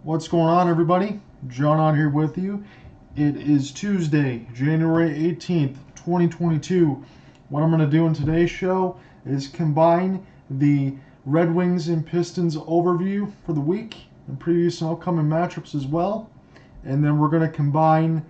What's going on, everybody? John on here with you. It is Tuesday, January 18th, 2022. What I'm going to do in today's show is combine the Red Wings and Pistons overview for the week and preview some upcoming matchups as well. And then we're going to combine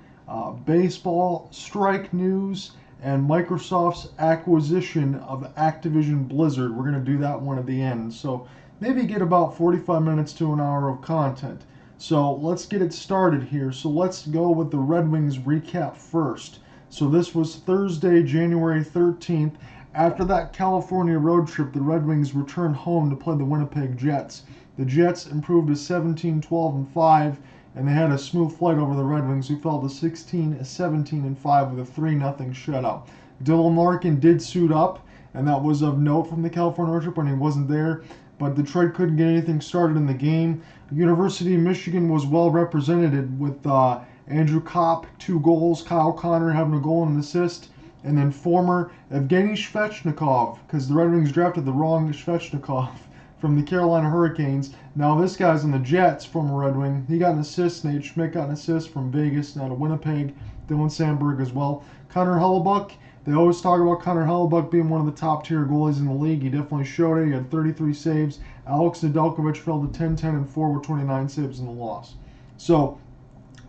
baseball strike news and Microsoft's acquisition of Activision Blizzard. We're going to do that one at the end. So maybe get about 45 minutes to an hour of content. So let's get it started here. So let's go with the Red Wings recap first. So this was Thursday, January 13th. After that California road trip, the Red Wings returned home to play the Winnipeg Jets. The Jets improved to 17-12-5, and they had a smooth flight over the Red Wings, who fell to 16-17-5 with a 3-0 shutout. Dylan Larkin did suit up, and that was of note from the California road trip when he wasn't there. But Detroit couldn't get anything started in the game. University of Michigan was well represented with Andrew Kopp, 2 goals, Kyle Connor having a goal and an assist, and then former Evgeny Svechnikov, because the Red Wings drafted the wrong Svechnikov from the Carolina Hurricanes. Now this guy's on the Jets, former Red Wing. He got an assist. Nate Schmidt got an assist from Vegas, now to Winnipeg. Dylan Sandberg as well. Connor Hellebuyck. They always talk about Connor Hellebuyck being one of the top-tier goalies in the league. He definitely showed it. He had 33 saves. Alex Nedeljkovic fell to 10-10-4 with 29 saves in the loss. So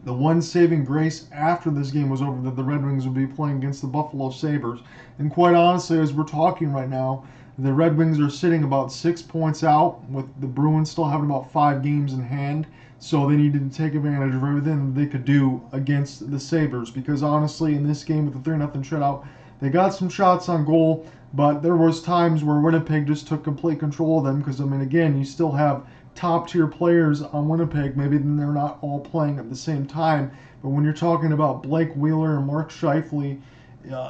the one saving grace after this game was over that the Red Wings would be playing against the Buffalo Sabres. And quite honestly, as we're talking right now, the Red Wings are sitting about 6 points out, with the Bruins still having about 5 games in hand. So they needed to take advantage of everything that they could do against the Sabres. Because honestly, in this game with the 3-0 shutout, they got some shots on goal, but there was times where Winnipeg just took complete control of them. Because, I mean, again, you still have top-tier players on Winnipeg. Maybe they're not all playing at the same time. But when you're talking about Blake Wheeler and Mark Scheifele,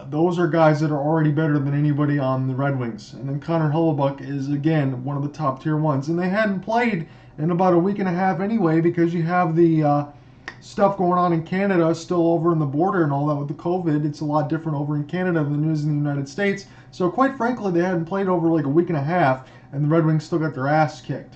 those are guys that are already better than anybody on the Red Wings. And then Connor Hellebuyck is, again, one of the top-tier ones. And they hadn't played in about a week and a half anyway, because you have the stuff going on in Canada still over in the border and all that with the COVID. It's a lot different over in Canada than it is in the United States. So quite frankly, they hadn't played over like a week and a half, and the Red Wings still got their ass kicked.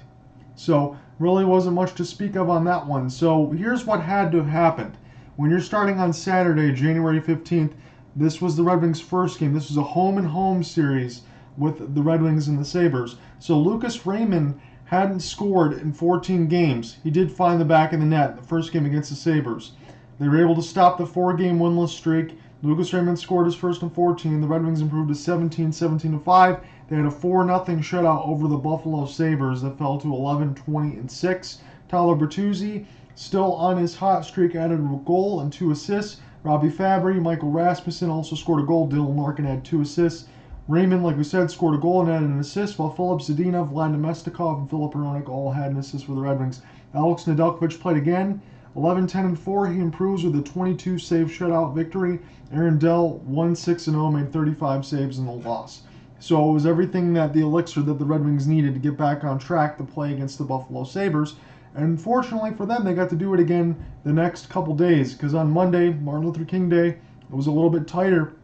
So really wasn't much to speak of on that one. So here's what had to have happened. When you're starting on Saturday, January 15th, this was the Red Wings' first game. This was a home-and-home series with the Red Wings and the Sabres. So Lucas Raymond hadn't scored in 14 games. He did find the back of the net in the first game against the Sabres. They were able to stop the 4-game winless streak. Lucas Raymond scored his first in 14. The Red Wings improved to 17-17-5. They had a 4-0 shutout over the Buffalo Sabres that fell to 11-20-6. Tyler Bertuzzi, still on his hot streak, added a goal and 2 assists. Robbie Fabry, Michael Rasmussen also scored a goal. Dylan Larkin had 2 assists. Raymond, like we said, scored a goal and had an assist, while Filip Zadina, Vlad Nemestikov, and Filip Hronek all had an assist for the Red Wings. Alex Nedeljkovic played again. 11-10-4, he improves with a 22-save shutout victory. Aaron Dell, 1-6-0, made 35 saves in the loss. So it was everything that the elixir that the Red Wings needed to get back on track to play against the Buffalo Sabres. And fortunately for them, they got to do it again the next couple days, because on Monday, Martin Luther King Day, it was a little bit tighter,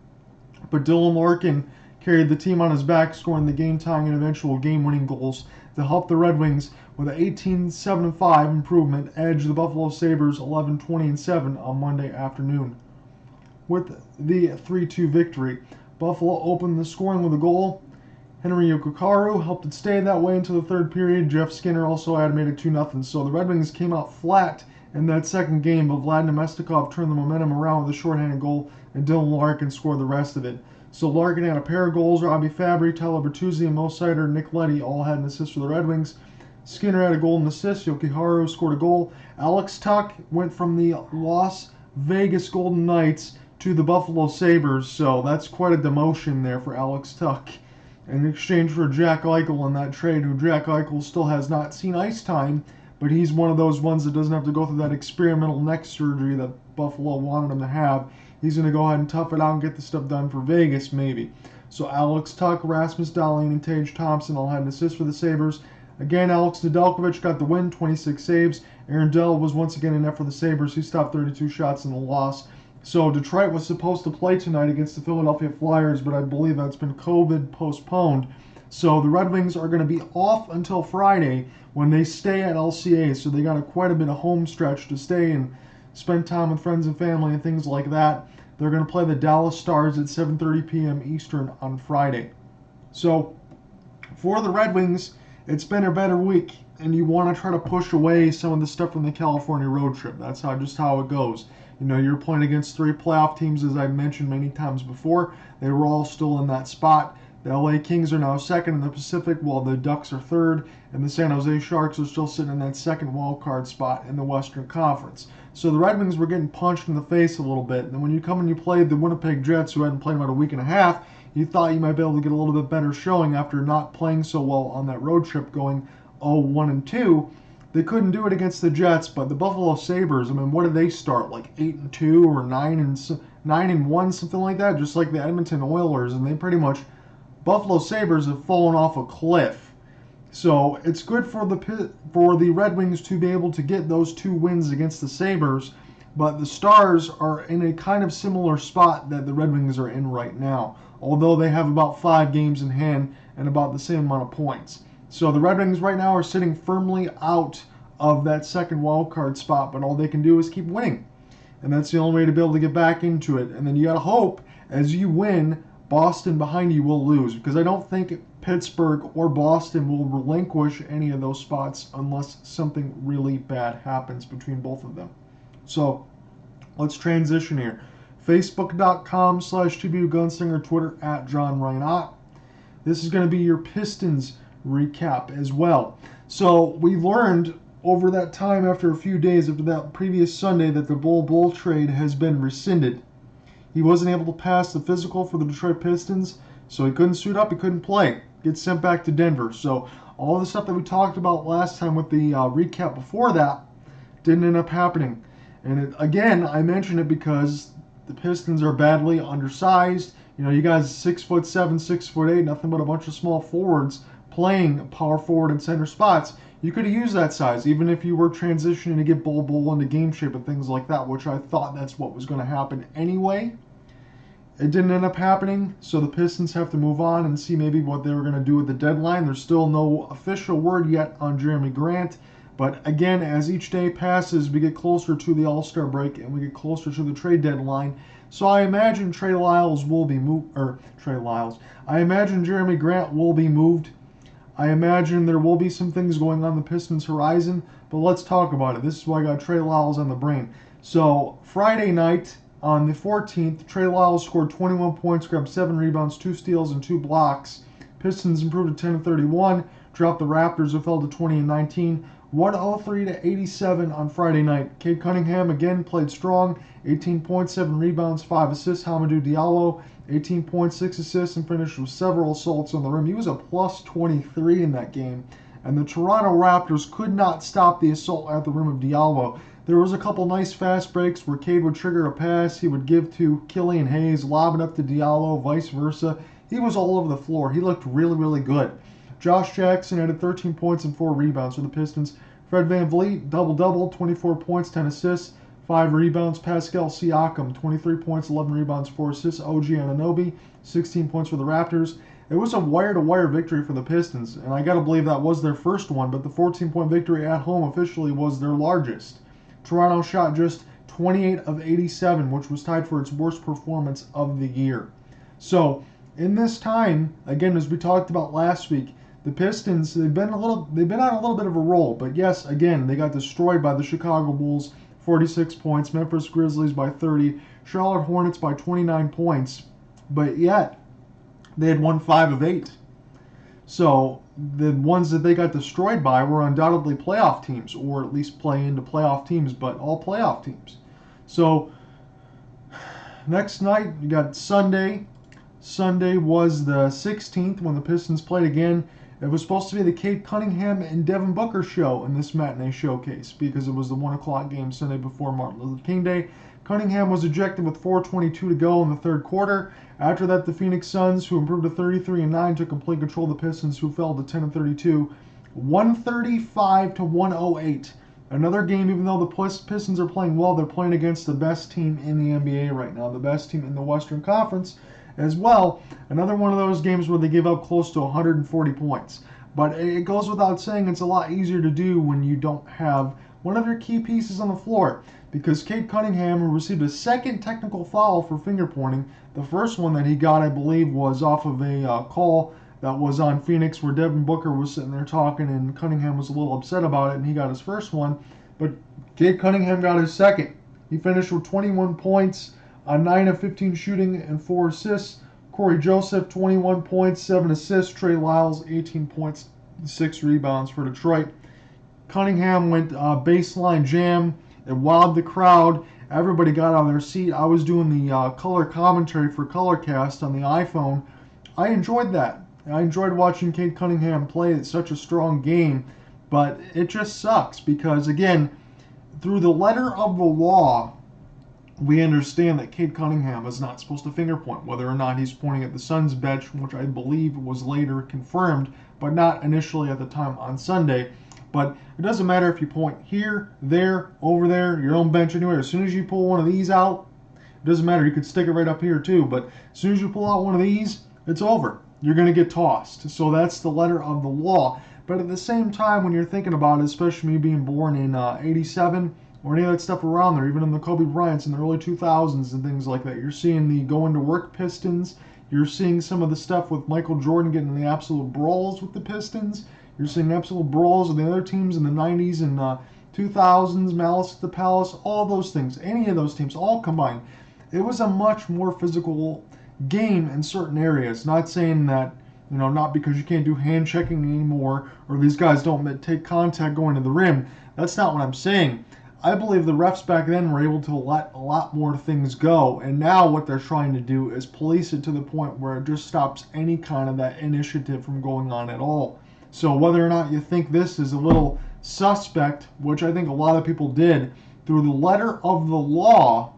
but Dylan Larkin carried the team on his back, scoring the game-tying and eventual game-winning goals to help the Red Wings with an 18-7-5 improvement, edge the Buffalo Sabres 11-20-7 on Monday afternoon. With the 3-2 victory, Buffalo opened the scoring with a goal. Henry Yokokaru helped it stay that way until the third period. Jeff Skinner also made it 2-0. So the Red Wings came out flat in that second game, but Vlad Nemestikov turned the momentum around with a shorthanded goal, and Dylan Larkin scored the rest of it. So Larkin had a pair of goals. Robbie Fabry, Tyler Bertuzzi, and Mo Seider, and Nick Leddy all had an assist for the Red Wings. Skinner had a goal and assist. Yokokaru scored a goal. Alex Tuch went from the Las Vegas Golden Knights to the Buffalo Sabres, so that's quite a demotion there for Alex Tuch in exchange for Jack Eichel in that trade, who Jack Eichel still has not seen ice time, but he's one of those ones that doesn't have to go through that experimental neck surgery that Buffalo wanted him to have. He's going to go ahead and tough it out and get the stuff done for Vegas, maybe. So Alex Tuch, Rasmus Dahlin, and Tage Thompson all had an assist for the Sabres. Again, Alex Nedeljkovic got the win, 26 saves. Aaron Dell was once again in net for the Sabres. He stopped 32 shots in the loss. So Detroit was supposed to play tonight against the Philadelphia Flyers, but I believe that's been COVID postponed. So the Red Wings are going to be off until Friday when they stay at LCA. So they got quite a bit of home stretch to stay and spend time with friends and family and things like that. They're going to play the Dallas Stars at 7:30 p.m. Eastern on Friday. So for the Red Wings, it's been a better week, and you want to try to push away some of the stuff from the California road trip. That's just how it goes. You're playing against 3 playoff teams, as I've mentioned many times before. They were all still in that spot. The LA Kings are now second in the Pacific, while the Ducks are third, and the San Jose Sharks are still sitting in that second wild card spot in the Western Conference. So the Red Wings were getting punched in the face a little bit. And when you come and you play the Winnipeg Jets, who hadn't played about a week and a half, you thought you might be able to get a little bit better showing after not playing so well on that road trip, going 0-1-2. They couldn't do it against the Jets, but the Buffalo Sabres, what did they start? Like 8-2 or 9-1, something like that, just like the Edmonton Oilers, and they pretty much, Buffalo Sabres have fallen off a cliff. So it's good for the Red Wings to be able to get those 2 wins against the Sabres, but the Stars are in a kind of similar spot that the Red Wings are in right now, although they have about 5 games in hand and about the same amount of points. So the Red Wings right now are sitting firmly out of that second wild card spot, but all they can do is keep winning. And that's the only way to be able to get back into it. And then you got to hope as you win, Boston behind you will lose, because I don't think Pittsburgh or Boston will relinquish any of those spots unless something really bad happens between both of them. So let's transition here. Facebook.com/TBUGunslinger, Twitter @JohnReinott. This is going to be your Pistons recap as well. So we learned over that time, after a few days after that previous Sunday, that the Bull trade has been rescinded. He wasn't able to pass the physical for the Detroit Pistons, so he couldn't suit up, he couldn't play. Gets sent back to Denver. So all the stuff that we talked about last time with the recap before that didn't end up happening. And again, I mention it because the Pistons are badly undersized. You guys 6'7", 6'8", nothing but a bunch of small forwards playing power forward and center spots. You could have used that size, even if you were transitioning to get Bull into game shape and things like that, which I thought that's what was going to happen anyway. It didn't end up happening, so the Pistons have to move on and see maybe what they were going to do with the deadline. There's still no official word yet on Jeremy Grant, but again, as each day passes, we get closer to the All-Star break and we get closer to the trade deadline. So I imagine Trey Lyles will be moved, I imagine Jeremy Grant will be moved. I imagine there will be some things going on the Pistons horizon, but let's talk about it. This is why I got Trey Lyles on the brain. So Friday night on the 14th, Trey Lyles scored 21 points, grabbed 7 rebounds, 2 steals, and 2 blocks. Pistons improved to 10-31, dropped the Raptors, who fell to 20-19. 103-87 on Friday night. Cade Cunningham again played strong. 18 points, 7 rebounds, 5 assists. Hamidou Diallo, 18 points, 6 assists, and finished with several assaults on the rim. He was a plus 23 in that game. And the Toronto Raptors could not stop the assault at the rim of Diallo. There was a couple nice fast breaks where Cade would trigger a pass. He would give to Killian Hayes, lob it up to Diallo, vice versa. He was all over the floor. He looked really, really good. Josh Jackson added 13 points and 4 rebounds for the Pistons. Fred VanVleet, double-double, 24 points, 10 assists, 5 rebounds. Pascal Siakam, 23 points, 11 rebounds, 4 assists. OG Anunoby, 16 points for the Raptors. It was a wire-to-wire victory for the Pistons, and I got to believe that was their first one, but the 14-point victory at home officially was their largest. Toronto shot just 28 of 87, which was tied for its worst performance of the year. So, in this time, again, as we talked about last week, the Pistons, they've been on a little bit of a roll, but yes, again, they got destroyed by the Chicago Bulls, 46 points, Memphis Grizzlies by 30, Charlotte Hornets by 29 points, but yet they had won 5 of 8. So the ones that they got destroyed by were undoubtedly playoff teams, or at least play into playoff teams, but all playoff teams. So next night, you got Sunday. Sunday was the 16th when the Pistons played again. It was supposed to be the Cade Cunningham and Devin Booker show in this matinee showcase because it was the 1 o'clock game Sunday before Martin Luther King Day. Cunningham was ejected with 4:22 to go in the third quarter. After that, the Phoenix Suns, who improved to 33-9, took complete control of the Pistons, who fell to 10-32, 135-108. Another game, even though the Pistons are playing well, they're playing against the best team in the NBA right now, the best team in the Western Conference, as well. Another one of those games where they give up close to 140 points. But it goes without saying it's a lot easier to do when you don't have one of your key pieces on the floor. Because Cade Cunningham received a second technical foul for finger pointing. The first one that he got, I believe, was off of a call that was on Phoenix where Devin Booker was sitting there talking and Cunningham was a little upset about it and he got his first one. But Cade Cunningham got his second. He finished with 21 points on 9 of 15 shooting and 4 assists. Corey Joseph, 21 points, 7 assists. Trey Lyles, 18 points, 6 rebounds for Detroit. Cunningham went baseline jam. It wowed the crowd. Everybody got out of their seat. I was doing the color commentary for Colorcast on the iPhone. I enjoyed that. I enjoyed watching Cade Cunningham play. It's such a strong game, but it just sucks because, again, through the letter of the law, we understand that Cade Cunningham is not supposed to finger point, whether or not he's pointing at the Suns bench, which I believe was later confirmed, but not initially at the time on Sunday. But it doesn't matter if you point here, there, over there, your own bench, anywhere. As soon as you pull one of these out, it doesn't matter. You could stick it right up here too, but as soon as you pull out one of these, it's over. You're going to get tossed. So that's the letter of the law. But at the same time, when you're thinking about it, especially me being born in 87 or any of that stuff around there, even in the Kobe Bryants in the early 2000s and things like that, you're seeing the going to work Pistons. You're seeing some of the stuff with Michael Jordan getting in the absolute brawls with the Pistons. You're seeing absolute brawls with the other teams in the 90s and 2000s, Malice at the Palace, all those things, any of those teams, all combined. It was a much more physical game in certain areas. Not saying that, not because you can't do hand checking anymore or these guys don't take contact going to the rim. That's not what I'm saying. I believe the refs back then were able to let a lot more things go, and now what they're trying to do is police it to the point where it just stops any kind of that initiative from going on at all. So whether or not you think this is a little suspect, which I think a lot of people did, through the letter of the law,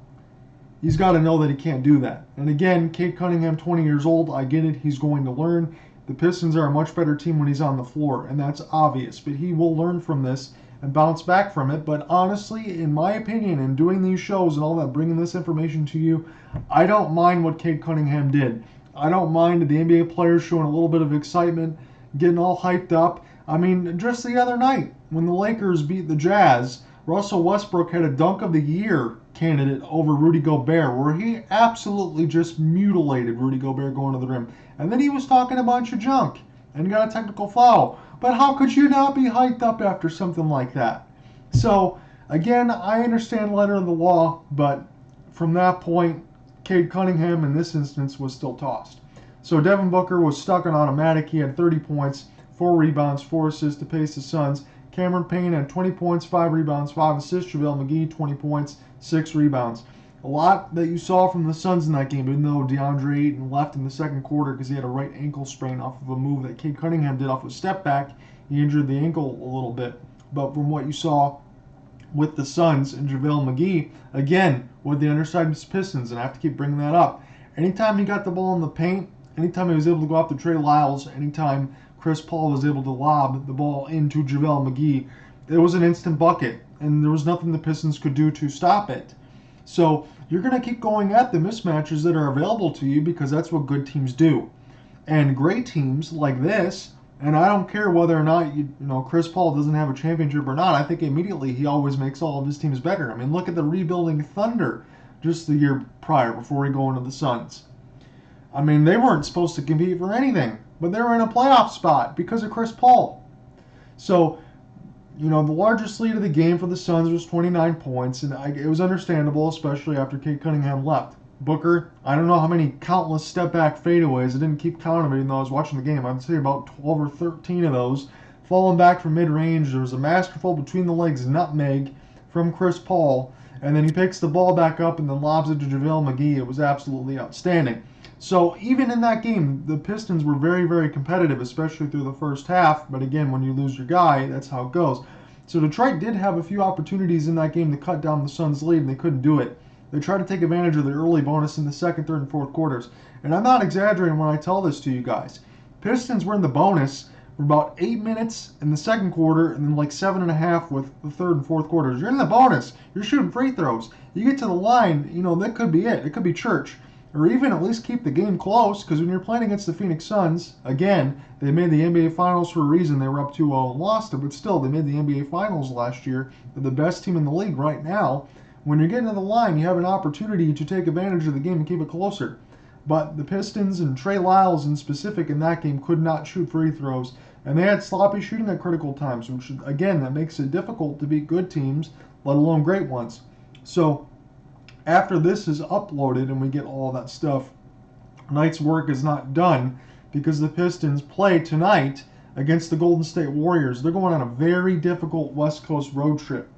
he's got to know that he can't do that. And again, Cade Cunningham, 20 years old, I get it, he's going to learn. The Pistons are a much better team when he's on the floor, and that's obvious. But he will learn from this and bounce back from it. But honestly, in my opinion, in doing these shows and all that, bringing this information to you, I don't mind what Cade Cunningham did. I don't mind the NBA players showing a little bit of excitement, getting all hyped up. I mean, just the other night, when the Lakers beat the Jazz, Russell Westbrook had a Dunk of the Year candidate over Rudy Gobert, where he absolutely just mutilated Rudy Gobert going to the rim. And then he was talking a bunch of junk and got a technical foul. But how could you not be hyped up after something like that? So, again, I understand letter of the law, but from that point, Cade Cunningham in this instance was still tossed. So Devin Booker was stuck on automatic. He had 30 points, 4 rebounds, 4 assists to pace the Suns. Cameron Payne had 20 points, 5 rebounds, 5 assists. JaVale McGee, 20 points, 6 rebounds. A lot that you saw from the Suns in that game, even though DeAndre Ayton left in the second quarter because he had a right ankle sprain off of a move that Cade Cunningham did off a step back. He injured the ankle a little bit. But from what you saw with the Suns and JaVale McGee, again, with the undersized Pistons, and I have to keep bringing that up, anytime he got the ball in the paint, anytime he was able to go after Trey Lyles, anytime Chris Paul was able to lob the ball into JaVale McGee, it was an instant bucket, and there was nothing the Pistons could do to stop it. So you're going to keep going at the mismatches that are available to you because that's what good teams do. And great teams like this, and I don't care whether or not Chris Paul doesn't have a championship or not, I think immediately he always makes all of his teams better. I mean, look at the rebuilding Thunder just the year prior before we go into the Suns. I mean, they weren't supposed to compete for anything, but they were in a playoff spot because of Chris Paul. So, the largest lead of the game for the Suns was 29 points, and it was understandable, especially after Cade Cunningham left. Booker, I don't know how many countless step-back fadeaways. I didn't keep count of it, even though I was watching the game. I'd say about 12 or 13 of those. Falling back from mid-range, there was a masterful between-the-legs nutmeg from Chris Paul, and then he picks the ball back up and then lobs it to JaVale McGee. It was absolutely outstanding. So even in that game, the Pistons were very, very competitive, especially through the first half. But again, when you lose your guy, that's how it goes. So Detroit did have a few opportunities in that game to cut down the Suns' lead, and they couldn't do it. They tried to take advantage of the early bonus in the second, third, and fourth quarters. And I'm not exaggerating when I tell this to you guys. Pistons were in the bonus for about 8 minutes in the second quarter, and then like 7.5 with the third and fourth quarters. You're in the bonus. You're shooting free throws. You get to the line, that could be it. It could be church. or even at least keep the game close, because when you're playing against the Phoenix Suns, again, they made the NBA Finals for a reason. They were up 2-0 and lost it, but still, they made the NBA Finals last year. They're the best team in the league right now. When you're getting to the line, you have an opportunity to take advantage of the game and keep it closer. But the Pistons and Trey Lyles in specific in that game could not shoot free throws, and they had sloppy shooting at critical times, which, again, that makes it difficult to beat good teams, let alone great ones. So after this is uploaded and we get all that stuff, tonight's work is not done because the Pistons play tonight against the Golden State Warriors. They're going on a very difficult West Coast road trip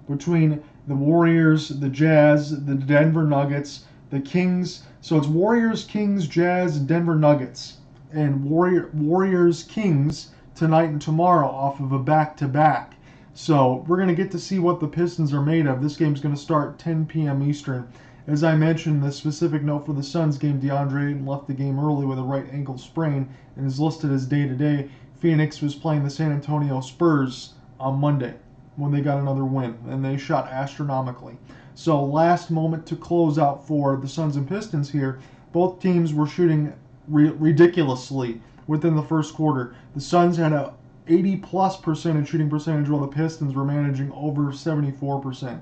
between the Warriors, the Jazz, the Denver Nuggets, the Kings. So it's Warriors, Kings, Jazz, and Denver Nuggets. And Warriors, Kings tonight and tomorrow off of a back-to-back. So we're going to get to see what the Pistons are made of. This game's going to start 10 p.m. Eastern. As I mentioned, the specific note for the Suns game, DeAndre Ayton left the game early with a right ankle sprain and is listed as day-to-day. Phoenix was playing the San Antonio Spurs on Monday when they got another win, and they shot astronomically. So last moment to close out for the Suns and Pistons here. Both teams were shooting ridiculously within the first quarter. The Suns had a 80+% shooting percentage, while the Pistons were managing over 74%.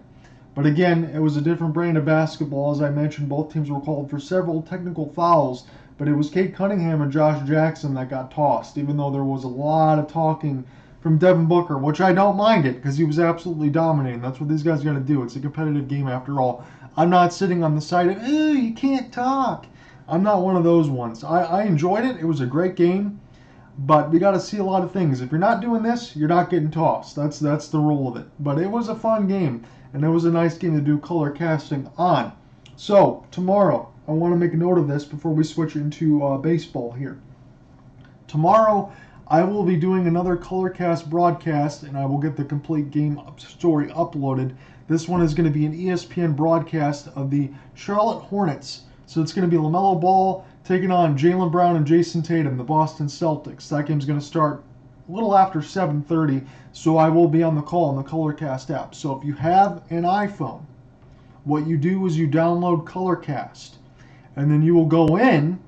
But again, it was a different brand of basketball. As I mentioned, both teams were called for several technical fouls, but it was Cade Cunningham and Josh Jackson that got tossed, even though there was a lot of talking from Devin Booker, which I don't mind it because he was absolutely dominating. That's what these guys got to do. It's a competitive game after all. I'm not sitting on the side of, you can't talk. I'm not one of those ones. I enjoyed it. It was a great game. But we got to see a lot of things. If you're not doing this, you're not getting tossed. That's the rule of it. But it was a fun game, and it was a nice game to do color casting on. So tomorrow, I want to make a note of this before we switch into baseball here. Tomorrow, I will be doing another colorcast broadcast, and I will get the complete game story uploaded. This one is going to be an ESPN broadcast of the Charlotte Hornets. So it's going to be LaMelo Ball taking on Jaylen Brown and Jason Tatum, the Boston Celtics. That game's going to start a little after 7:30, so I will be on the call on the Colorcast app. So if you have an iPhone, what you do is you download Colorcast, and then you will go in,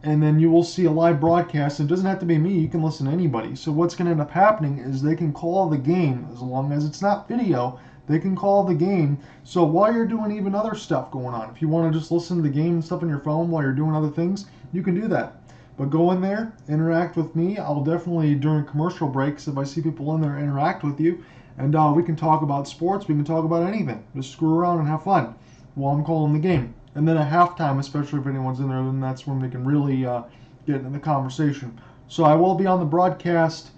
and then you will see a live broadcast. It doesn't have to be me. You can listen to anybody. So what's going to end up happening is they can call the game, as long as it's not video, they can call the game. So while you're doing even other stuff going on, if you want to just listen to the game and stuff on your phone while you're doing other things, you can do that. But go in there, interact with me. I'll definitely, during commercial breaks, if I see people in there, interact with you. And we can talk about sports. We can talk about anything. Just screw around and have fun while I'm calling the game. And then at halftime, especially if anyone's in there, then that's when we can really get into the conversation. So I will be on the broadcast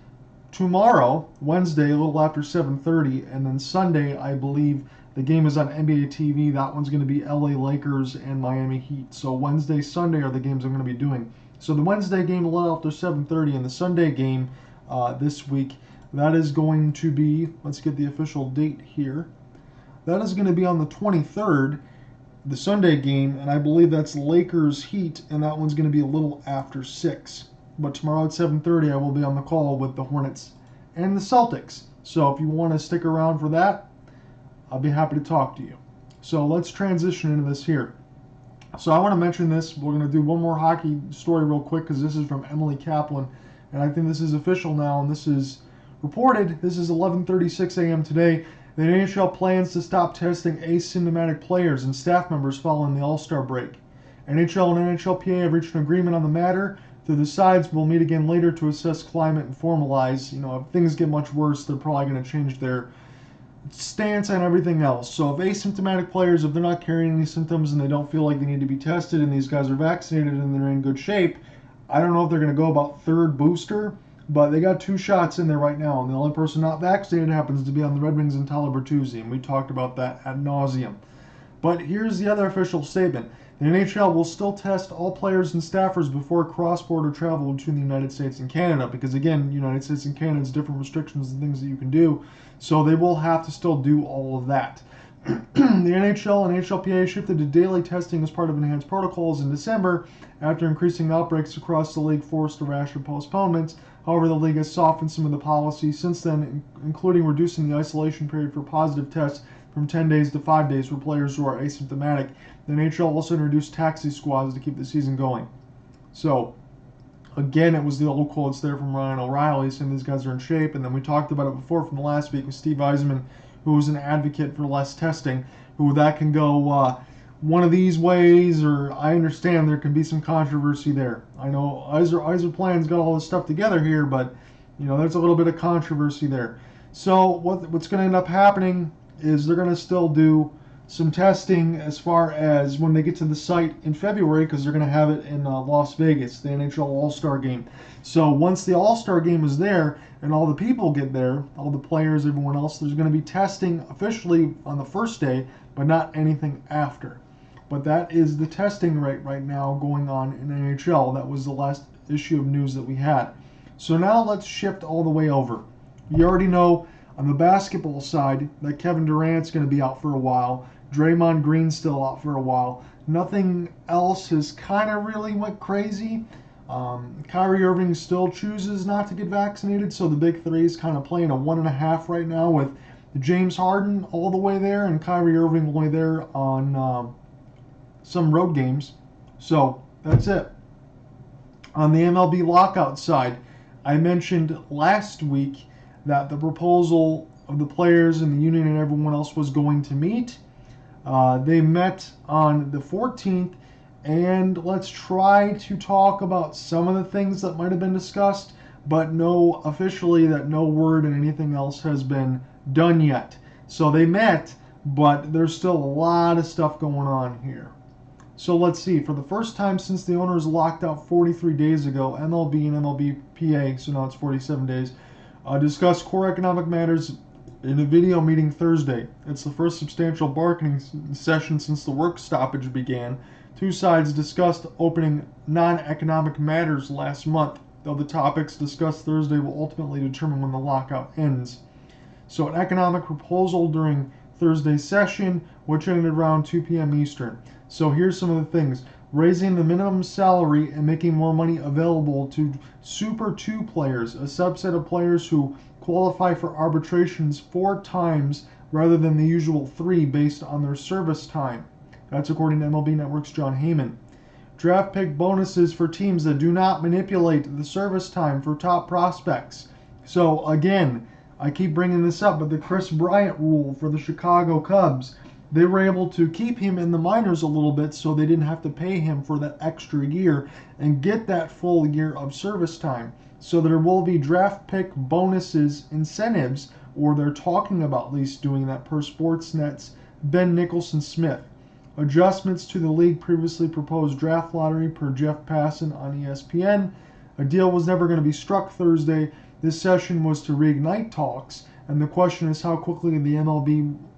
tomorrow, Wednesday, a little after 7:30, and then Sunday, I believe the game is on NBA TV. That one's going to be LA Lakers and Miami Heat. So Wednesday, Sunday are the games I'm going to be doing. So the Wednesday game a little after 7:30, and the Sunday game this week, that is going to be, let's get the official date here. That is going to be on the 23rd, the Sunday game, and I believe that's Lakers Heat, and that one's going to be a little after 6. But tomorrow at 7:30, I will be on the call with the Hornets and the Celtics. So if you want to stick around for that, I'll be happy to talk to you. So let's transition into this here. So I want to mention this. We're going to do one more hockey story real quick because this is from Emily Kaplan, and I think this is official now, and this is reported. This is 11:36 a.m. today. The NHL plans to stop testing asymptomatic players and staff members following the All-Star break. NHL and NHLPA have reached an agreement on the matter. The sides will meet again later to assess climate and formalize. If things get much worse, they're probably going to change their stance on everything else. So if asymptomatic players, if they're not carrying any symptoms and they don't feel like they need to be tested and these guys are vaccinated and they're in good shape, I don't know if they're going to go about third booster, but they got 2 shots in there right now, and the only person not vaccinated happens to be on the Red Wings and Tyler Bertuzzi, and we talked about that ad nauseum. But here's the other official statement. The NHL will still test all players and staffers before cross-border travel between the United States and Canada, because again, United States and Canada has different restrictions and things that you can do, so they will have to still do all of that. The NHL and NHLPA shifted to daily testing as part of enhanced protocols in December after increasing outbreaks across the league forced a rash of postponements. However, the league has softened some of the policies since then, including reducing the isolation period for positive tests from 10 days to 5 days for players who are asymptomatic. The NHL also introduced taxi squads to keep the season going. So, again, it was the old quotes there from Ryan O'Reilly saying these guys are in shape. And then we talked about it before from the last week with Steve Yzerman, who was an advocate for less testing, who that can go one of these ways, or I understand there can be some controversy there. I know Yzerplan's got all this stuff together here, but there's a little bit of controversy there. So what's going to end up happening is they're going to still do some testing as far as when they get to the site in February, because they're going to have it in Las Vegas, the NHL All-Star Game. So once the All-Star Game is there and all the people get there, all the players, everyone else, there's going to be testing officially on the first day, but not anything after. But that is the testing rate right now going on in NHL. That was the last issue of news that we had. So now let's shift all the way over. You already know on the basketball side that Kevin Durant's going to be out for a while. Draymond Green's still out for a while. Nothing else has kind of really went crazy. Kyrie Irving still chooses not to get vaccinated, so the big three is kind of playing a 1.5 right now with James Harden all the way there and Kyrie Irving only there on some road games. So that's it. On the MLB Lockout side, I mentioned last week that the proposal of the players and the union and everyone else was going to meet. They met on the 14th, and let's try to talk about some of the things that might have been discussed, but no officially that no word and anything else has been done yet. So they met, but there's still a lot of stuff going on here. So let's see. For the first time since the owners locked out 43 days ago, MLB and MLBPA, so now it's 47 days, discussed core economic matters in a video meeting Thursday. It's the first substantial bargaining session since the work stoppage began. Two sides discussed opening non-economic matters last month, though the topics discussed Thursday will ultimately determine when the lockout ends. So an economic proposal during Thursday's session, which ended around 2 p.m. Eastern. So here's some of the things. Raising the minimum salary and making more money available to Super 2 players, a subset of players who qualify for arbitrations 4 times rather than the usual 3 based on their service time. That's according to MLB Network's John Heyman. Draft pick bonuses for teams that do not manipulate the service time for top prospects. So again, I keep bringing this up, but the Chris Bryant rule for the Chicago Cubs, they were able to keep him in the minors a little bit so they didn't have to pay him for that extra year and get that full year of service time. So there will be draft pick bonuses incentives, or they're talking about at least doing that per Sportsnet's Ben Nicholson-Smith. Adjustments to the league previously proposed draft lottery per Jeff Passan on ESPN. A deal was never going to be struck Thursday. This session was to reignite talks, and the question is how quickly the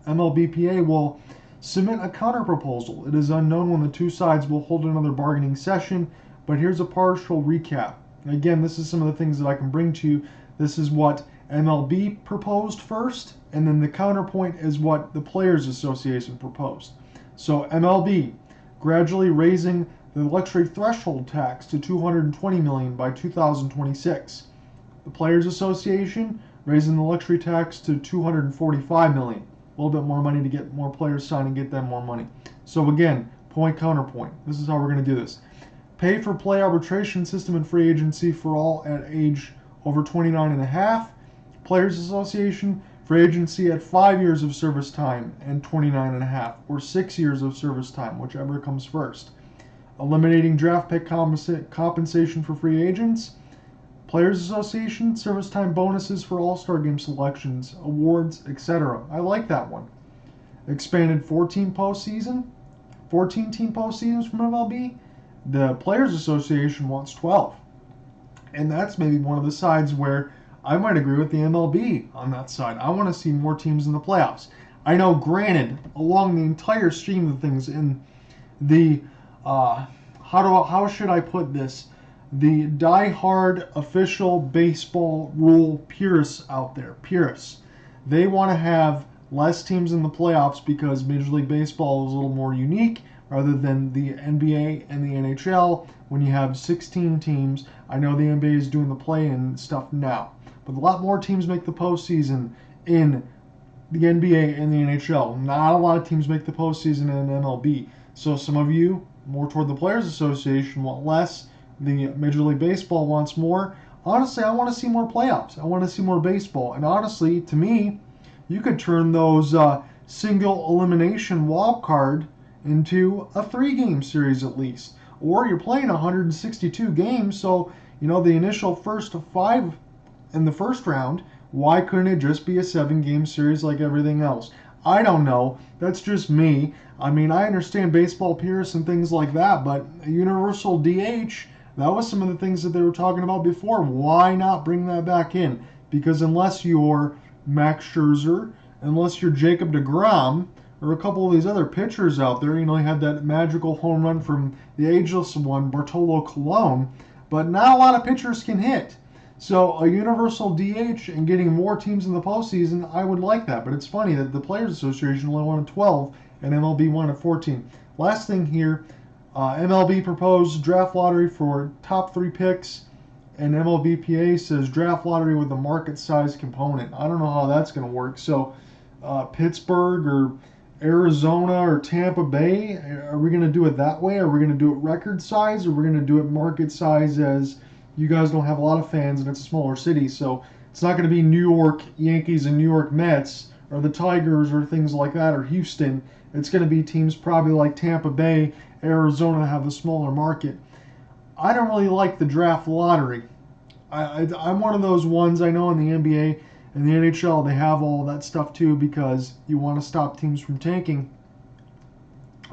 MLBPA will submit a counterproposal. It is unknown when the two sides will hold another bargaining session, but here's a partial recap. Again, this is some of the things that I can bring to you. This is what MLB proposed first, and then the counterpoint is what the Players Association proposed. So MLB gradually raising the luxury threshold tax to $220 million by 2026. The Players Association raising the luxury tax to $245 million. A little bit more money to get more players signed and get them more money. So again, point counterpoint. This is how we're going to do this. Pay for play arbitration system and free agency for all at age over 29.5. Players Association, free agency at 5 years of service time and 29.5, or 6 years of service time, whichever comes first. Eliminating draft pick compensation for free agents. Players Association, service time bonuses for all-star game selections, awards, etc. I like that one. Expanded 14 team postseasons from MLB. The Players Association wants 12. And that's maybe one of the sides where I might agree with the MLB on that side. I want to see more teams in the playoffs. I know, granted, along the entire stream of things in the, how should I put this? The die-hard official baseball rule purists out there, they want to have less teams in the playoffs because Major League Baseball is a little more unique rather than the NBA and the NHL when you have 16 teams. I know the NBA is doing the play-in stuff now, but a lot more teams make the postseason in the NBA and the NHL. Not a lot of teams make the postseason in MLB. So some of you, more toward the Players Association, want less. The Major League Baseball wants more. Honestly, I want to see more playoffs. I want to see more baseball. And honestly, to me, you could turn those single elimination wild card into a 3-game series at least. Or you're playing 162 games, so the initial first 5 in the first round, why couldn't it just be a 7-game series like everything else? I don't know. That's just me. I mean, I understand baseball purists and things like that, but a universal DH, that was some of the things that they were talking about before. Why not bring that back in? Because unless you're Max Scherzer, unless you're Jacob deGrom, or a couple of these other pitchers out there, you had that magical home run from the ageless one, Bartolo Colon, but not a lot of pitchers can hit. So a universal DH and getting more teams in the postseason, I would like that. But it's funny that the Players Association only wanted 12 and MLB wanted 14. Last thing here, MLB proposed draft lottery for top 3 picks, and MLBPA says draft lottery with a market size component. I don't know how that's going to work. So Pittsburgh or Arizona or Tampa Bay, are we going to do it that way? Are we going to do it record size, or are we going to do it market size, as you guys don't have a lot of fans and it's a smaller city? So it's not going to be New York Yankees and New York Mets or the Tigers or things like that, or Houston. It's going to be teams probably like Tampa Bay, Arizona, that have a smaller market. I don't really like the draft lottery. I'm one of those ones. I know in the NBA and the NHL they have all that stuff too, because you want to stop teams from tanking.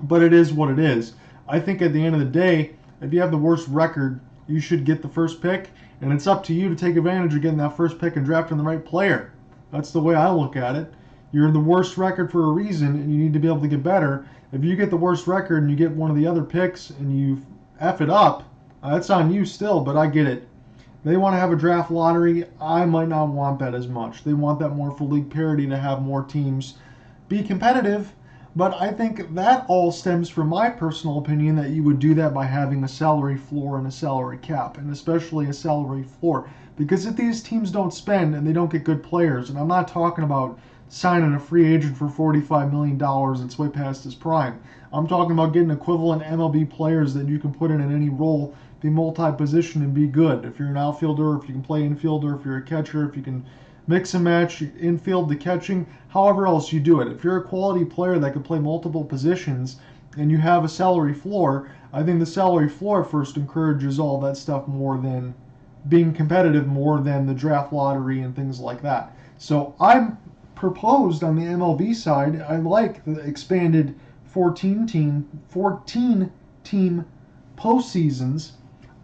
But it is what it is. I think at the end of the day, if you have the worst record, you should get the first pick, and it's up to you to take advantage of getting that first pick and drafting the right player. That's the way I look at it. You're in the worst record for a reason, and you need to be able to get better. If you get the worst record and you get one of the other picks and you F it up, that's on you still, but I get it. They want to have a draft lottery. I might not want that as much. They want that more for league parity, to have more teams be competitive. But I think that all stems from my personal opinion that you would do that by having a salary floor and a salary cap, and especially a salary floor. Because if these teams don't spend and they don't get good players, and I'm not talking about signing a free agent for $45 million that's way past his prime. I'm talking about getting equivalent MLB players that you can put in any role, be multi-position, and be good. If you're an outfielder, if you can play infielder, if you're a catcher, if you can mix and match infield to catching, however else you do it. If you're a quality player that can play multiple positions and you have a salary floor, I think the salary floor first encourages all that stuff more than being competitive, more than the draft lottery and things like that. So I'm proposed on the MLB side, I like the expanded 14 team postseasons,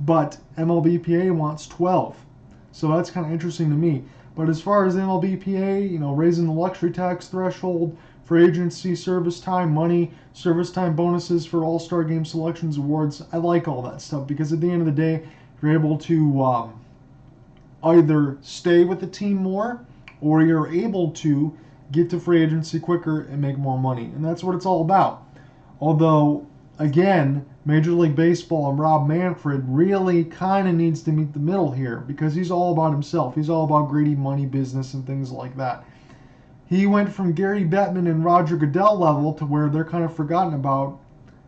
but MLBPA wants 12. So that's kind of interesting to me. But as far as MLBPA, raising the luxury tax threshold, free agency service time money, service time bonuses for all-star game selections awards, I like all that stuff, because at the end of the day, you're able to either stay with the team more, or you're able to get to free agency quicker and make more money. And that's what it's all about. Although, again, Major League Baseball and Rob Manfred really kind of needs to meet the middle here, because he's all about himself. He's all about greedy money business and things like that. He went from Gary Bettman and Roger Goodell level to where they're kind of forgotten about,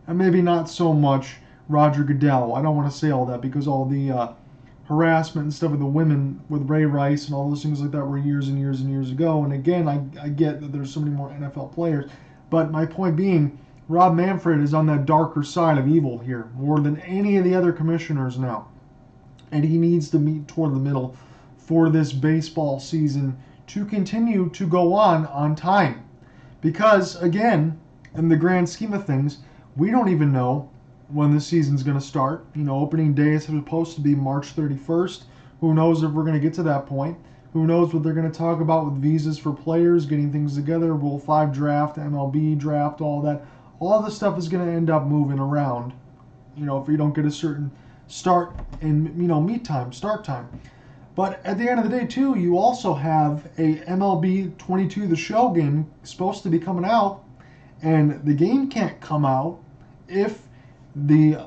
and maybe not so much Roger Goodell. I don't want to say all that, because all the harassment and stuff with the women with Ray Rice and all those things like that were years and years and years ago. And again, I get that there's so many more NFL players, but my point being, Rob Manfred is on that darker side of evil here, more than any of the other commissioners now. And he needs to meet toward the middle for this baseball season to continue to go on time. Because, again, in the grand scheme of things, we don't even know when the season's going to start. Opening day is supposed to be March 31st. Who knows if we're going to get to that point? Who knows what they're going to talk about with visas for players, getting things together, Rule 5 draft, MLB draft, all that. All this stuff is going to end up moving around, if you don't get a certain start and, meet time, start time. But at the end of the day, too, you also have a MLB 22 The Show game supposed to be coming out, and the game can't come out if the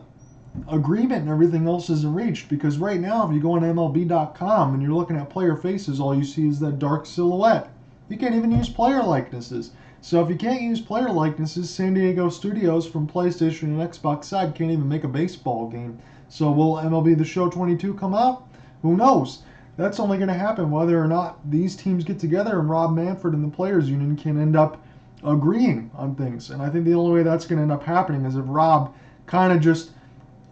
agreement and everything else isn't reached. Because right now, if you go on MLB.com and you're looking at player faces, all you see is that dark silhouette. You can't even use player likenesses. So if you can't use player likenesses, San Diego Studios from PlayStation and Xbox side can't even make a baseball game. So will MLB The Show 22 come out? Who knows? That's only going to happen whether or not these teams get together and Rob Manfred and the Players Union can end up agreeing on things. And I think the only way that's going to end up happening is if Rob kind of just,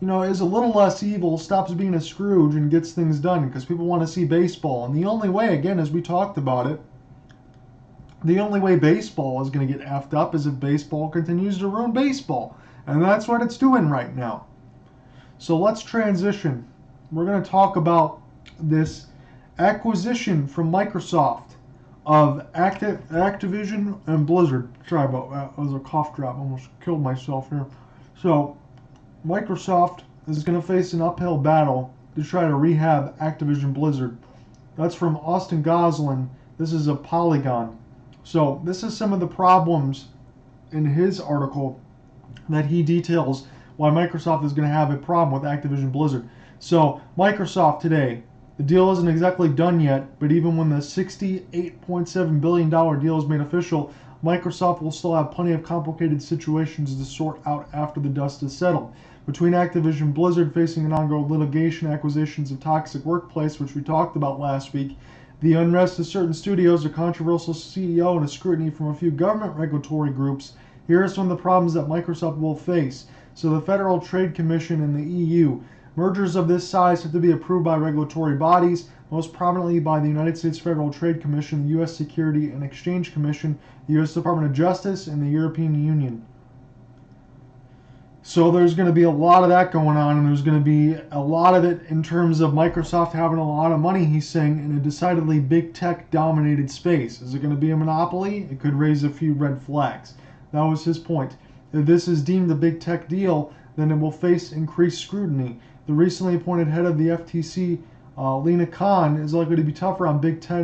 is a little less evil, stops being a Scrooge, and gets things done because people want to see baseball. And the only way, again, as we talked about it, the only way baseball is going to get effed up is if baseball continues to ruin baseball. And that's what it's doing right now. So let's transition. We're going to talk about this acquisition from Microsoft of Activision and Blizzard. Sorry about that. It was a cough drop. I almost killed myself here. So Microsoft is going to face an uphill battle to try to rehab Activision Blizzard. That's from Austin Goslin. This is a Polygon. So this is some of the problems in his article that he details why Microsoft is going to have a problem with Activision Blizzard. So Microsoft today, the deal isn't exactly done yet, but even when the $68.7 billion deal is made official, Microsoft will still have plenty of complicated situations to sort out after the dust is settled. Between Activision Blizzard facing an ongoing litigation, acquisitions of toxic workplace, which we talked about last week, the unrest of certain studios, a controversial CEO, and a scrutiny from a few government regulatory groups, here are some of the problems that Microsoft will face. So the Federal Trade Commission and the EU. Mergers of this size have to be approved by regulatory bodies, most prominently by the United States Federal Trade Commission, the U.S. Security and Exchange Commission, the U.S. Department of Justice, and the European Union. So there's going to be a lot of that going on, and there's going to be a lot of it in terms of Microsoft having a lot of money, he's saying, in a decidedly big tech-dominated space. Is it going to be a monopoly? It could raise a few red flags. That was his point. If this is deemed a big tech deal, then it will face increased scrutiny. The recently appointed head of the FTC, Lena Khan, is likely to be tougher on big tech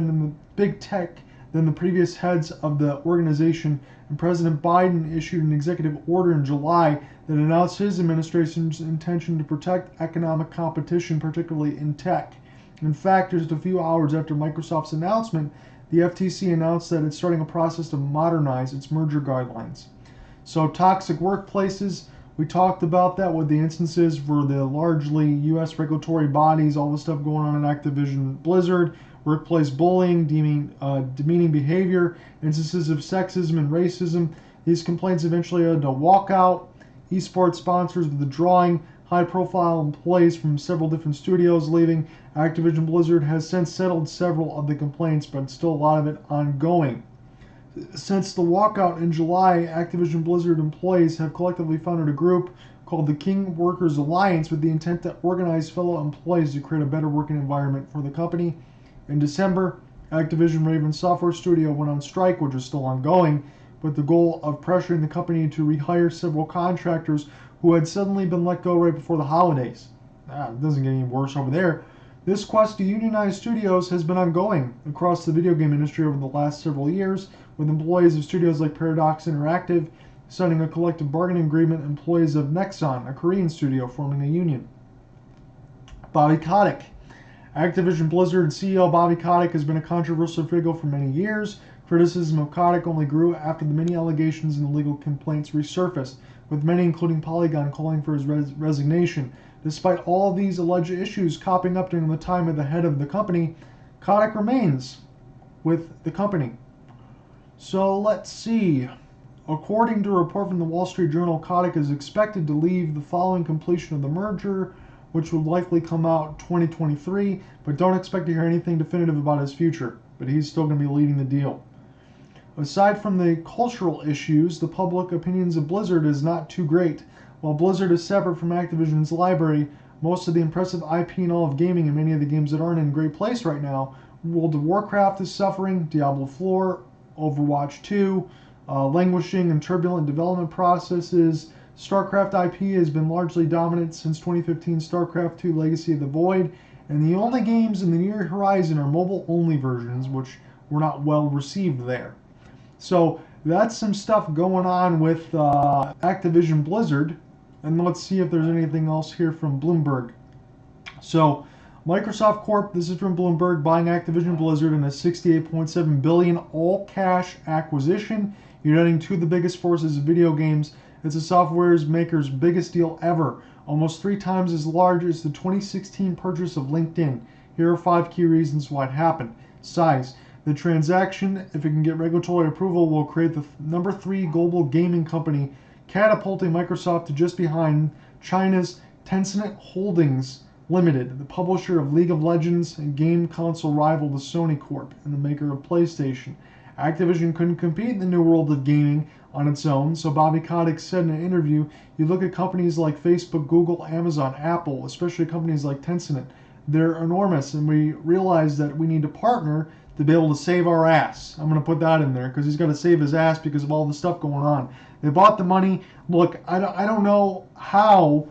than the previous heads of the organization, and President Biden issued an executive order in July that announced his administration's intention to protect economic competition, particularly in tech. In fact, just a few hours after Microsoft's announcement, the FTC announced that it's starting a process to modernize its merger guidelines. So toxic workplaces, we talked about that with the instances for the largely U.S. regulatory bodies, all the stuff going on in Activision Blizzard, workplace bullying, demeaning behavior, instances of sexism and racism. These complaints eventually led to walkout, esports sponsors withdrawing, high-profile employees from several different studios leaving. Activision Blizzard has since settled several of the complaints, but still a lot of it ongoing. Since the walkout in July, Activision Blizzard employees have collectively founded a group called the King Workers Alliance with the intent to organize fellow employees to create a better working environment for the company. In December, Activision Raven Software Studio went on strike, which is still ongoing, with the goal of pressuring the company to rehire several contractors who had suddenly been let go right before the holidays. It doesn't get any worse over there. This quest to unionize studios has been ongoing across the video game industry over the last several years, with employees of studios like Paradox Interactive signing a collective bargaining agreement, employees of Nexon, a Korean studio, forming a union. Bobby Kotick. Activision Blizzard CEO Bobby Kotick has been a controversial figure for many years. Criticism of Kotick only grew after the many allegations and legal complaints resurfaced, with many, including Polygon, calling for his resignation. Despite all these alleged issues cropping up during the time of the head of the company, Kotick remains with the company. So let's see. According to a report from the Wall Street Journal, Kotick is expected to leave the following completion of the merger, which would likely come out 2023, but don't expect to hear anything definitive about his future. But he's still going to be leading the deal. Aside from the cultural issues, the public opinions of Blizzard is not too great. While Blizzard is separate from Activision's library, most of the impressive IP and all of gaming and many of the games that aren't in a great place right now, World of Warcraft is suffering, Diablo 4, Overwatch 2, languishing and turbulent development processes. StarCraft IP has been largely dominant since 2015 StarCraft 2 Legacy of the Void, and the only games in the near horizon are mobile-only versions, which were not well received there. So that's some stuff going on with Activision Blizzard, and let's see if there's anything else here from Bloomberg. So Microsoft Corp, this is from Bloomberg, buying Activision Blizzard in a $68.7 billion all-cash acquisition, uniting two of the biggest forces of video games. It's a software maker's biggest deal ever, almost 3 times as large as the 2016 purchase of LinkedIn. Here are 5 key reasons why it happened. Size. The transaction, if it can get regulatory approval, will create the number 3 global gaming company, catapulting Microsoft to just behind China's Tencent Holdings Limited, the publisher of League of Legends and game console rival to Sony Corp and the maker of PlayStation. Activision couldn't compete in the new world of gaming on its own, so Bobby Kotick said in an interview, you look at companies like Facebook, Google, Amazon, Apple, especially companies like Tencent, they're enormous, and we realize that we need to partner to be able to save our ass. I'm going to put that in there because he's got to save his ass because of all the stuff going on. They bought the money. Look, I don't know how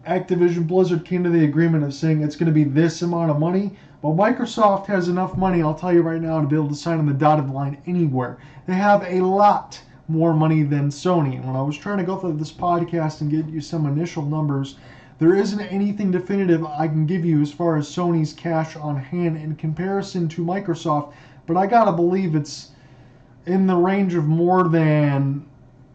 Activision Blizzard came to the agreement of saying it's going to be this amount of money, but Microsoft has enough money, I'll tell you right now, to be able to sign on the dotted line anywhere. They have a lot more money than Sony. And when I was trying to go through this podcast and get you some initial numbers, there isn't anything definitive I can give you as far as Sony's cash on hand in comparison to Microsoft, but I gotta believe it's in the range of more than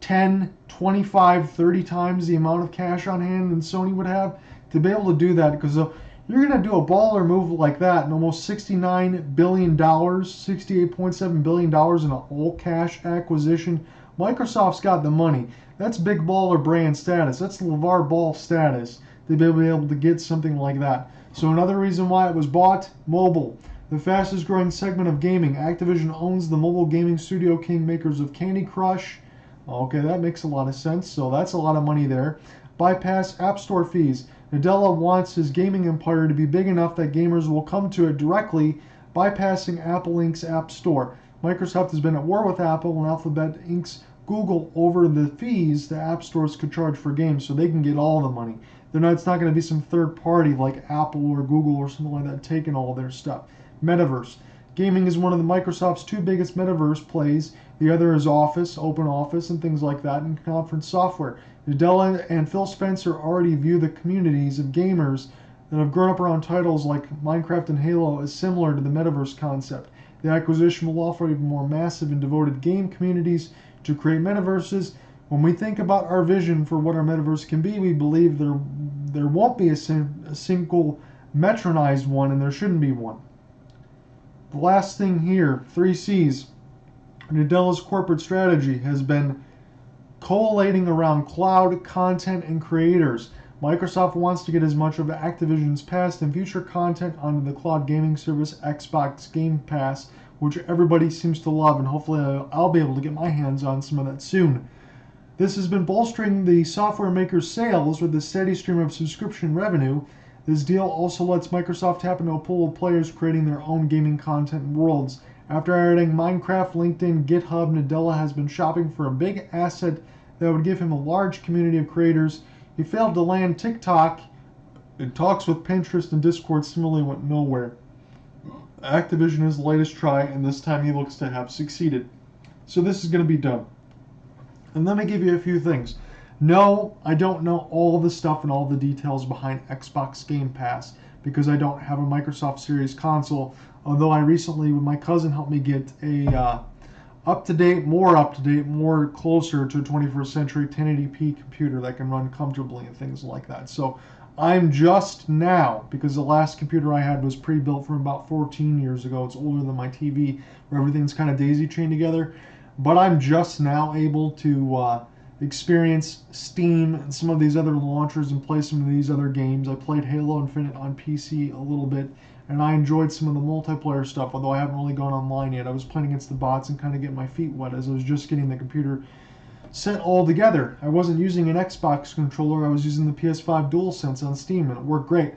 10, 25, 30 times the amount of cash on hand than Sony would have to be able to do that, because you're going to do a baller move like that and almost $69 billion, $68.7 billion in an all-cash acquisition. Microsoft's got the money. That's big baller brand status. That's LeVar Ball status to be able to get something like that. So another reason why it was bought, mobile. The fastest growing segment of gaming. Activision owns the mobile gaming studio king makers of Candy Crush. Okay, that makes a lot of sense. So that's a lot of money there. Bypass App Store fees. Nadella wants his gaming empire to be big enough that gamers will come to it directly, bypassing Apple Inc.'s App Store. Microsoft has been at war with Apple and Alphabet Inc.'s Google over the fees the app stores could charge for games, so they can get all the money. It's not going to be some third party like Apple or Google or something like that taking all their stuff. Metaverse. Gaming is one of the Microsoft's 2 biggest metaverse plays. The other is Office, Open Office, and things like that, and conference software. Nadella and Phil Spencer already view the communities of gamers that have grown up around titles like Minecraft and Halo as similar to the metaverse concept. The acquisition will offer even more massive and devoted game communities to create metaverses. When we think about our vision for what our metaverse can be, we believe there won't be a single metronized one, and there shouldn't be one. The last thing here, 3 C's. Nadella's corporate strategy has been collating around cloud content and creators. Microsoft wants to get as much of Activision's past and future content onto the cloud gaming service Xbox Game Pass, which everybody seems to love, and hopefully I'll be able to get my hands on some of that soon. This has been bolstering the software maker's sales with a steady stream of subscription revenue. This deal also lets Microsoft tap into a pool of players creating their own gaming content and worlds. After adding Minecraft, LinkedIn, GitHub, Nadella has been shopping for a big asset that would give him a large community of creators. He failed to land TikTok, and talks with Pinterest and Discord similarly went nowhere. Activision is the latest try, and this time he looks to have succeeded. So this is going to be done. And let me give you a few things. No, I don't know all the stuff and all the details behind Xbox Game Pass because I don't have a Microsoft Series console, although I recently, with my cousin, helped me get a more closer to a 21st century 1080p computer that can run comfortably and things like that. So I'm just now, because the last computer I had was pre-built from about 14 years ago. It's older than my TV, where everything's kind of daisy-chained together. But I'm just now able to experience Steam and some of these other launchers and play some of these other games. I played Halo Infinite on PC a little bit, and I enjoyed some of the multiplayer stuff, although I haven't really gone online yet. I was playing against the bots and kind of getting my feet wet as I was just getting the computer set all together. I wasn't using an Xbox controller, I was using the PS5 DualSense on Steam, and it worked great.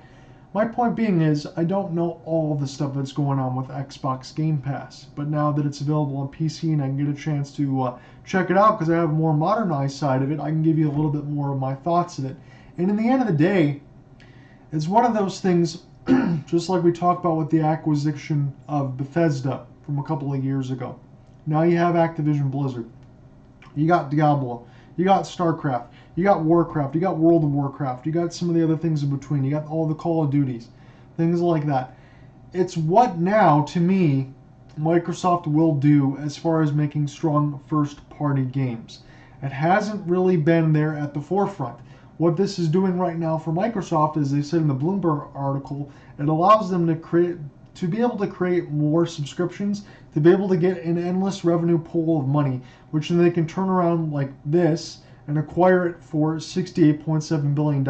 My point being is, I don't know all the stuff that's going on with Xbox Game Pass, but now that it's available on PC and I can get a chance to check it out because I have a more modernized side of it, I can give you a little bit more of my thoughts of it. And in the end of the day, it's one of those things, just like we talked about with the acquisition of Bethesda from a couple of years ago. Now you have Activision Blizzard. You got Diablo. You got StarCraft. You got Warcraft. You got World of Warcraft. You got some of the other things in between. You got all the Call of Duties. things like that. It's what now, to me, Microsoft will do as far as making strong first-party games. It hasn't really been there at the forefront. What this is doing right now for Microsoft, as they said in the Bloomberg article, it allows them to be able to create more subscriptions, to be able to get an endless revenue pool of money, which then they can turn around like this and acquire it for $68.7 billion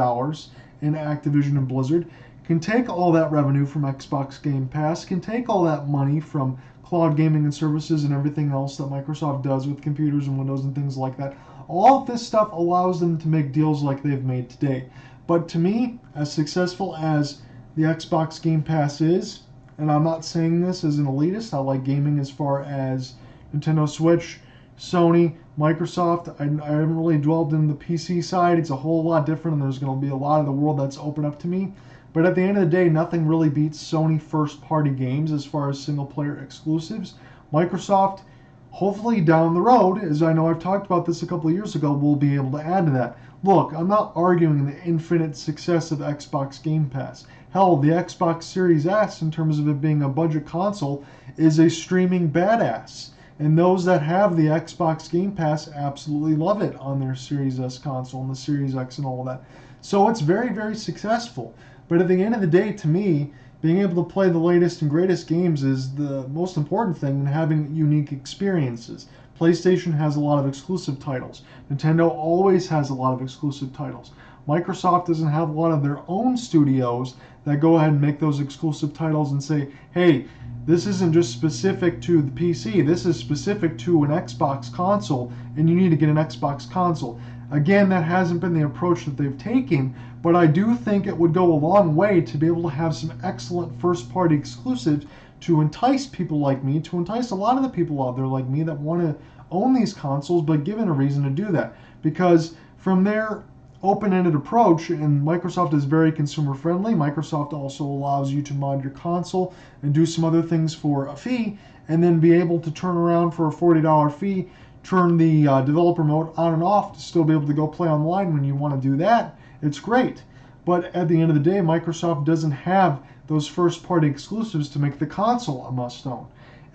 in Activision and Blizzard, can take all that revenue from Xbox Game Pass, can take all that money from cloud gaming and services and everything else that Microsoft does with computers and Windows and things like that. All of this stuff allows them to make deals like they've made today. But to me, as successful as the Xbox Game Pass is, and I'm not saying this as an elitist, I like gaming as far as Nintendo Switch, Sony, Microsoft. I haven't really dwelled in the PC side. It's a whole lot different, and there's going to be a lot of the world that's open up to me. But at the end of the day, nothing really beats Sony first-party games as far as single-player exclusives. Microsoft, hopefully down the road, as I know I've talked about this a couple of years ago, will be able to add to that. Look, I'm not arguing the infinite success of Xbox Game Pass. Hell, the Xbox Series S, in terms of it being a budget console, is a streaming badass. And those that have the Xbox Game Pass absolutely love it on their Series S console and the Series X and all of that. So it's very, very successful. But at the end of the day, to me, being able to play the latest and greatest games is the most important thing in having unique experiences. PlayStation has a lot of exclusive titles. Nintendo always has a lot of exclusive titles. Microsoft doesn't have a lot of their own studios that go ahead and make those exclusive titles and say, hey, this isn't just specific to the PC, this is specific to an Xbox console, and you need to get an Xbox console. Again, that hasn't been the approach that they've taken, but I do think it would go a long way to be able to have some excellent first-party exclusives to entice people like me, to entice a lot of the people out there like me that want to own these consoles, but given a reason to do that. Because from their open-ended approach, and Microsoft is very consumer-friendly, Microsoft also allows you to mod your console and do some other things for a fee, and then be able to turn around for a $40 fee, turn the developer mode on and off to still be able to go play online when you want to do that. It's great. But at the end of the day, Microsoft doesn't have those first-party exclusives to make the console a must-own.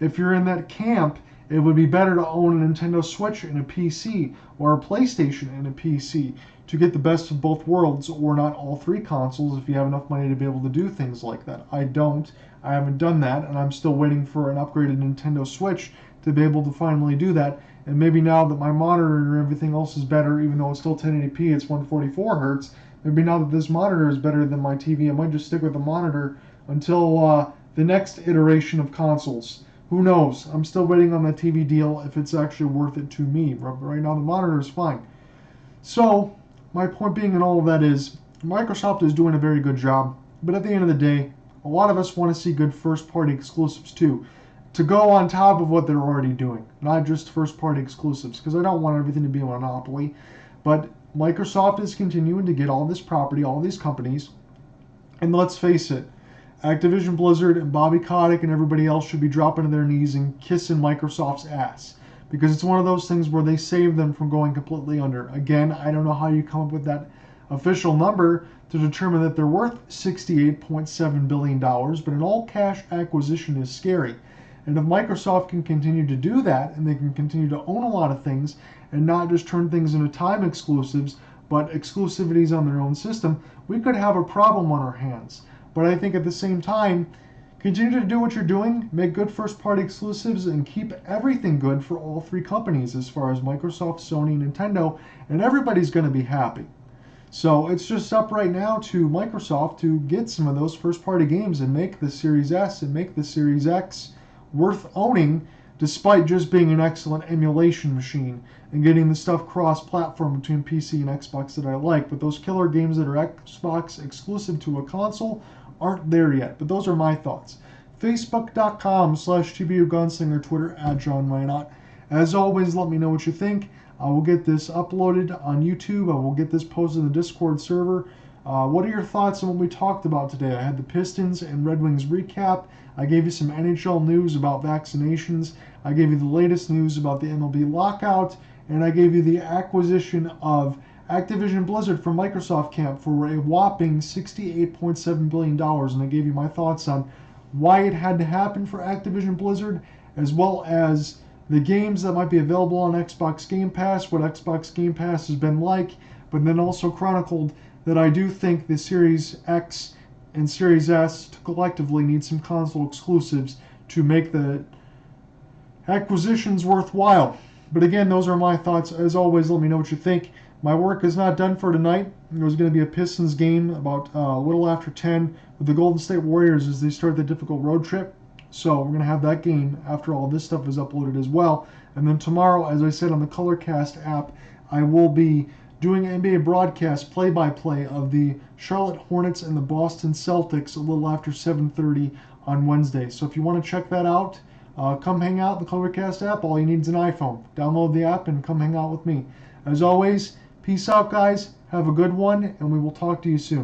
If you're in that camp, it would be better to own a Nintendo Switch and a PC, or a PlayStation and a PC, to get the best of both worlds, or not all three consoles if you have enough money to be able to do things like that. I don't. I haven't done that, and I'm still waiting for an upgraded Nintendo Switch to be able to finally do that. And maybe now that my monitor and everything else is better, even though it's still 1080p, it's 144 hertz, maybe now that this monitor is better than my TV, I might just stick with the monitor until the next iteration of consoles. Who knows? I'm still waiting on that TV deal if it's actually worth it to me. Right now the monitor is fine. So, my point being in all of that is, Microsoft is doing a very good job, but at the end of the day, a lot of us want to see good first-party exclusives too, to go on top of what they're already doing, not just first-party exclusives, because I don't want everything to be a monopoly. But Microsoft is continuing to get all this property, all these companies, and let's face it, Activision Blizzard and Bobby Kotick and everybody else should be dropping to their knees and kissing Microsoft's ass, because it's one of those things where they save them from going completely under. Again, I don't know how you come up with that official number to determine that they're worth $68.7 billion, but an all-cash acquisition is scary. And if Microsoft can continue to do that, and they can continue to own a lot of things, and not just turn things into time exclusives, but exclusivities on their own system, we could have a problem on our hands. But I think at the same time, continue to do what you're doing, make good first-party exclusives, and keep everything good for all three companies as far as Microsoft, Sony, Nintendo, and everybody's going to be happy. So it's just up right now to Microsoft to get some of those first-party games and make the Series S and make the Series X worth owning, despite just being an excellent emulation machine and getting the stuff cross-platform between PC and Xbox that I like. But those killer games that are Xbox exclusive to a console aren't there yet. But those are my thoughts. Facebook.com/TBUGunslinger, Twitter @JohnMinot. As always, let me know what you think. I will get this uploaded on YouTube. I will get this posted in the Discord server. What are your thoughts on what we talked about today? I had the Pistons and Red Wings recap. I gave you some NHL news about vaccinations. I gave you the latest news about the MLB Lockout. And I gave you the acquisition of Activision Blizzard from Microsoft Camp for a whopping $68.7 billion. And I gave you my thoughts on why it had to happen for Activision Blizzard, as well as the games that might be available on Xbox Game Pass, what Xbox Game Pass has been like, but then also chronicled that I do think the Series X and Series S collectively need some console exclusives to make the acquisitions worthwhile. But again, those are my thoughts. As always, let me know what you think. My work is not done for tonight. There's going to be a Pistons game about a little after 10 with the Golden State Warriors as they start the difficult road trip. So we're going to have that game after all this stuff is uploaded as well. And then tomorrow, as I said on the Colorcast app, I will be doing NBA broadcast play-by-play of the Charlotte Hornets and the Boston Celtics a little after 7:30 on Wednesday. So if you want to check that out, come hang out in the Colorcast app. All you need is an iPhone. Download the app and come hang out with me. As always, peace out, guys. Have a good one, and we will talk to you soon.